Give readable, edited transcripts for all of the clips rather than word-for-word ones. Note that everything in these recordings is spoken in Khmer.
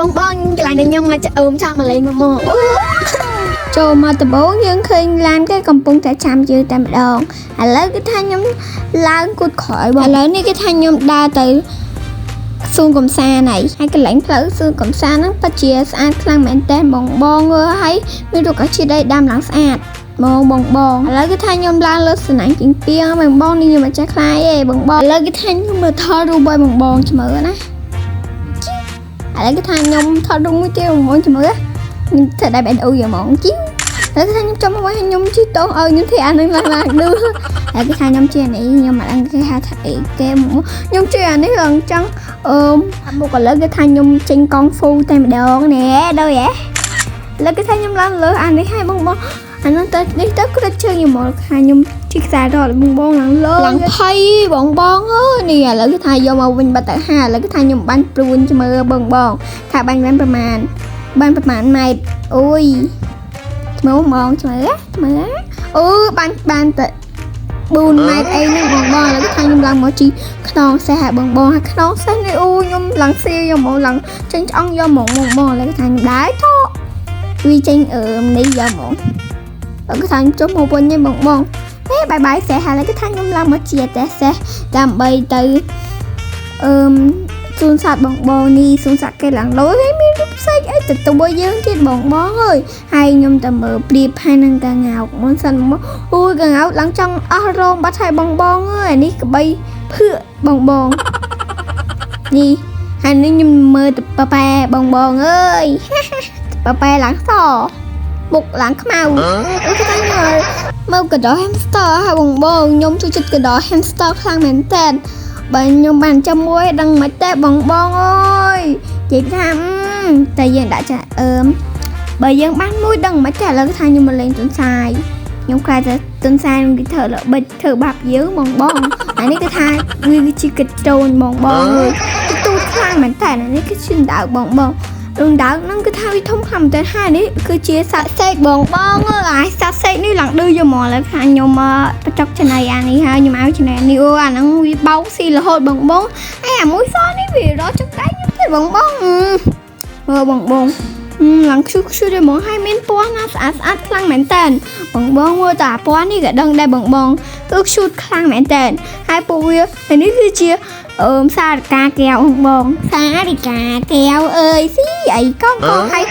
bong bong lại nên nhung mà ôm cho mà lên màចូលមកដំបូងយើងឃើញឡានគេកំពុងតែចាំជឿតែម្ដងឥឡូវគេថាខ្ញុំឡើងគូតក្រោយបងឥឡូវនេះគេថាខ្ញុំដើរទៅសួនកំសាន្តហើយកន្លែងផ្លូវសួនកំសាន្តហ្នឹងពិតជាស្អាតខ្លាំងមែនតើបងហើយមានរុក្ខជាតិដីដាំឡើងស្អាតបងឥឡូវគេថាខ្ញុំឡើងលើស្នាញ់ពីងពីងបងនេះខ្ញុំមិនចេះខ្លាយទេបងឥឡូវគេថាខ្ញុំមើលថតរូបឲ្យបងជមើណាឥឡូវគេថាខ្ញុំថតរូបមួយទៀតបងជមើខ្ញុំធ្វើដៃបែនអូយហ្មងជីហើយគេថាខ្ញុំចាំមកឲ្យខ្ញុំជីតោឲ្យខ្ញុំធ្វើអានឹងឡើងឌឺហើយគេថាខ្ញុំជានេះខ្ញុំមិនដឹងគេហៅថាអីគេខ្ញុំជាអានេះឡើងចង់មកឥឡូវគេថាខ្ញុំចេញកង់ហ្វូតែម្ដងនេះដូចហ៎ឥឡូវគេថាខ្ញុំឡើងលើអានេះឲ្យបងអានោះទៅនេះទៅគ្រាជើងខ្ញុំមកថាខ្ញុំជីខ្សែរត់បងឡើងលើឡើងភ័យបងអើយនេះឥឡូវគេថាយកមកវិញបាត់ទៅហាឥឡូវគេថាខ្ញុំបាញ់ព្រួនជមើបងថាបាញ់បានប្រហែលម៉ែត្រអូយមើលមកជមើអូបានទៅ4ម៉ែត្រអីហ្នឹងបងឥឡូវគេថាខ្ញុំឡើងមកជីខ្នងសេះហើយបងហើយខ្នងសេះនេះអូខ្ញុំឡើងសៀយកមកឡើងចេញឆ្អង់យកមកឥឡូវគេថាខ្ញុំដើរថោវាចេញនេះយកមកគេថាខ្ញុំចុះមកវិញទេបងហេបាយសេះហើយគេថាខ្ញុំឡើងមកជាតែសេះដើម្បីទៅសួនសត្វបងនេះសួនសត្វគេឡើងលយហើយមានរូបផ្សេងអីទទួលយើងទៀតបងអើយហើយខ្ញុំទៅមើលព្រៀបហើយនឹងកាងោកមុនសិនមកអូយកាងោកឡើងចង់អស់រោងបាត់ហើយបងអើយនេះក្បីភឿបងនេះហើយនេះខ្ញុំមើលប៉ប៉ែបងអើយប៉ប៉ែឡើងសមុខឡើងខ្មៅអូគេថាមើលកដោ hamster ហើយបងខ្ញុំចូលចិត្តកដោ hamster ខ្លាំងមែនតើបើខ្ញុំបានចាំមួយដឹងមិនទេបងអើយនិយាយថាតែយើងដាក់ចាបើយើងបានមួយដឹងមិនទេឥឡូវថាខ្ញុំមកលេងទុនសាយខ្ញុំខ្លាចតែទុនសាយនឹងគេធ្វើល្បិចធ្វើបាបយើងបងអានេះគេថាវាជាកញ្ចូលបងអើយទូខ្លាំងមែនតើនេះគឺชิ้นដៅបងដងដើហ្នឹងគឺថាវាធំខ្លាំងមែនតើហើយនេះគឺជាសត្វសេកបងអើយសត្វសេកនេះឡើងឌឺយកមកแล้วថាខ្ញុំបញ្ចុកចំណៃអានេះហើយខ្ញុំឲ្យចំណៃនេះអូអាហ្នឹងវាបោកស៊ីរហូតបងហើយអាមួយសនេះវារត់ចុកដៃខ្ញុំទេបងមើលបងឡើងខ្ជុះទេហ្មងហើយមានពណ៌ណាស្អាតខ្លាំងមែនតើបងមើលតាពណ៌នេះក៏ដឹងដែរបងគឺខ្ជុះខ្លាំងមែនតើហើយពួកវានេះគឺជាសារកាកែវបងសារកាកែវអើយស៊ីអីកងហើយ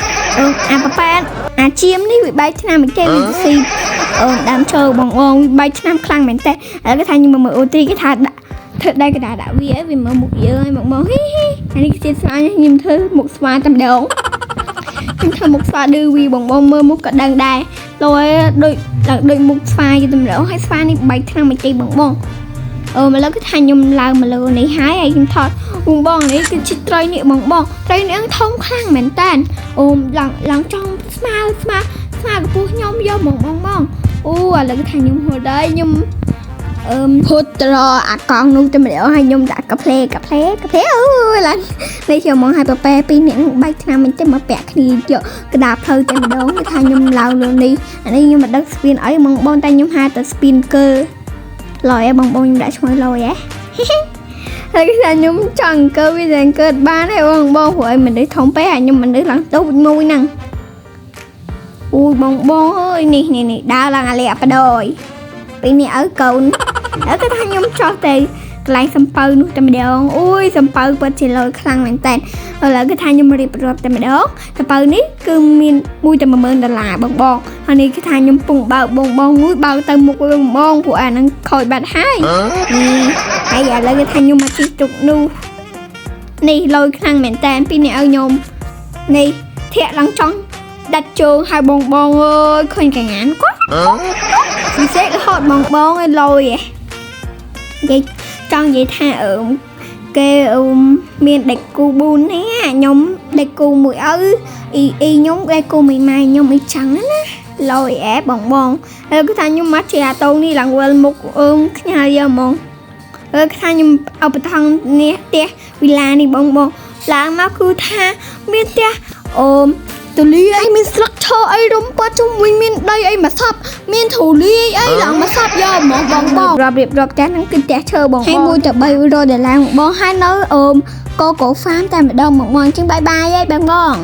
អាប៉ប៉ែអាជៀមនេះវាបែកឆ្នាំគេវាស៊ីដើមឈើបងវាបែកឆ្នាំខ្លាំងមែនតើឥឡូវគេថាខ្ញុំមើលអូទីគេថាធ្វើដៃកដាដាក់វាឲ្យវាមើលមុខយើងឲ្យបងហ៊ីអានេះជាស្វាខ្ញុំធ្វើមុខស្វាតែម្ដងខ្ញុំធ្វើមុខស្វាឌឺវីបងមើលមុខក៏ដឹងដែរលយដូចមុខស្វាយតែម្ដងហើយស្វានេះបែកឆ្នាំគេបងមកលើគឺថាខ្ញុំឡើងមកលើនេះហើយខ្ញុំថតបងនេះគឺជាត្រីនេះបងត្រីនេះធំខ្លាំងមែនតើឡើងចង់ស្មាកំពស់ខ្ញុំយកបងអូឥឡូវគឺថាខ្ញុំហត់ដែរខ្ញុំហត់ត្រអាកង់នោះតែម្ដងហើយខ្ញុំដាក់កាផ្លេអូយឡើងនេះខ្ញុំមកឲ្យប៉ប៉ែពីរនាក់បែកឆ្នាំមិនទេមកពាក់គ្នាយកកដាផ្លូវតែម្ដងគឺថាខ្ញុំឡើងលើនេះអានេះខ្ញុំមិនដឹងស្ពីនអីបងតែខ្ញុំហៅតែស្ពីនកើឡយបងខ្ញុំដាក់ឈ្មោះឡយហើយគេថាខ្ញុំចង់កើវាតែកើតបានទេបងព្រោះឲ្យមនុស្សធំពេកហើយខ្ញុំមនុស្សឡើងទូចមួយហ្នឹងអូយបងអើយនេះដើរឡើងអាលីអាបដយពីនេះឲ្យកូនហើយគេថាខ្ញុំចោះទៅកន្លែងសំពៅនោះតែម្ដងអូយសំពៅពិតជាលយខ្លាំងមែនតើឥឡូវគេថាខ្ញុំរៀបរាប់តែម្ដងសំពៅនេះគឺមានមួយតែ$10000បងហើយនេះគេថាខ្ញុំពងបើកបងមួយបើកទៅមុខបងព្រោះអាហ្នឹងខូចបាត់ហើយហើយឥឡូវគេថាខ្ញុំមកជិះទុកនោះនេះលយខ្លាំងមែនតើពីនេះឲ្យខ្ញុំនេះធាក់ឡើងចង់ដាច់ជើងឲ្យបងអើយឃើញកាងានគាត់ពិសេសរហូតបងឲ្យលយហ៎ចង់និយាយថាគេមានដេកគូ4នេះខ្ញុំដេកគូមួយឪខ្ញុំដេកគូមួយម៉ែខ្ញុំអីចឹងណាលយបងហើយគឺថាខ្ញុំមកជាអាតូនេះឡើងវិលមុខខ្ញាល់យកហ្មងគឺថាខ្ញុំអបថងនេះផ្ទះវិឡានេះបងឡើងមកគឺថាមានផ្ទះ ទូលាយអីមានស្លឹកឈើអីរុំព័ទ្ធជុំវិញមានដីអីមកសពមានធូលីអីឡើងមកសពយកហ្មងបងរាប់រៀបរាប់ចាស់ហ្នឹងគឺផ្ទះឈើបងហើយ1ទៅ300ដុល្លារបងហើយនៅកូកូហ្វាមតែម្ដងមកអញ្ចឹងបាយបាយហើយបង